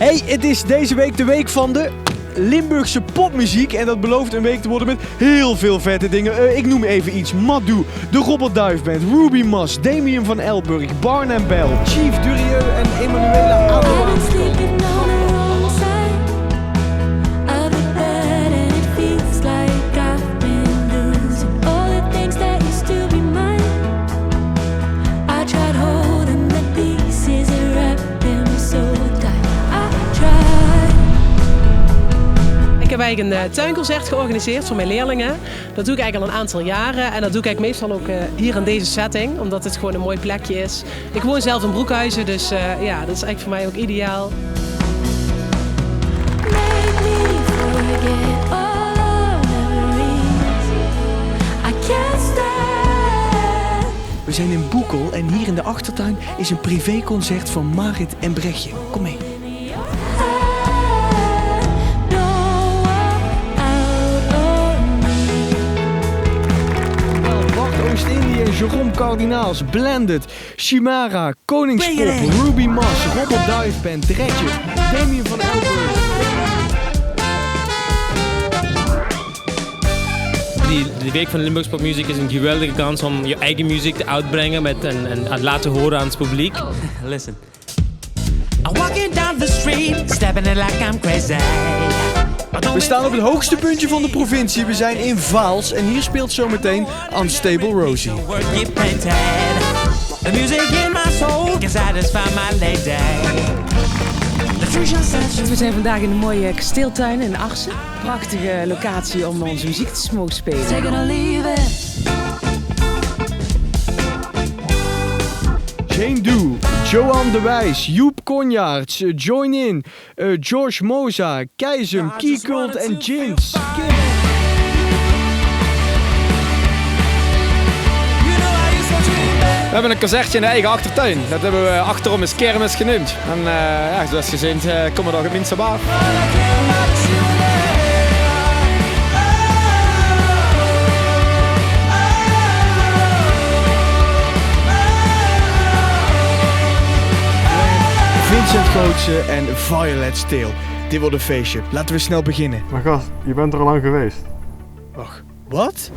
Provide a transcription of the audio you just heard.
Hey, het is deze week de week van de Limburgse popmuziek. En dat belooft een week te worden met heel veel vette dingen. Ik noem even iets. Madou, de Robert Duif Band, Ruby Mas, Damien van Elburg, Barn & Bell, Chief Durieux en Emanuela Adelaan. Ik heb eigenlijk een tuinconcert georganiseerd voor mijn leerlingen. Dat doe ik eigenlijk al een aantal jaren. En dat doe ik eigenlijk meestal ook hier in deze setting. Omdat het gewoon een mooi plekje is. Ik woon zelf in Broekhuizen, dus ja, dat is eigenlijk voor mij ook ideaal. We zijn in Boekel en hier in de achtertuin is een privéconcert van Marit en Brechtje. Kom mee. Oost-Indië en Jérôme Cardinaals, Blended, Chimara, Koningspop, Ruby Mas, Robert Duif Band, Dretje, Damien van Elburg. Die week van de Limburgse popmuziek is een geweldige kans om je eigen muziek te uitbrengen en laten horen aan het publiek. Listen. I'm walking down the street, stepping it like I'm crazy. We staan op het hoogste puntje van de provincie. We zijn in Vaals en hier speelt zometeen Unstable Rosie. We zijn vandaag in een mooie kasteeltuin in Arsen. Prachtige locatie om onze muziek te mogen spelen. Jane Doe, Johan de Wijs, Joep Konjaerts, Join In, George Moza, Keizum, Keycult en Jins. We hebben een concertje in de eigen achtertuin. Dat hebben we achterom is kermis genoemd. En ja, zoals gezien komen we daar minstens op af. Vincent Gootse en Violet Steel. Dit wordt een feestje. Laten we snel beginnen. Maar gast, je bent er al lang geweest. Wacht, wat?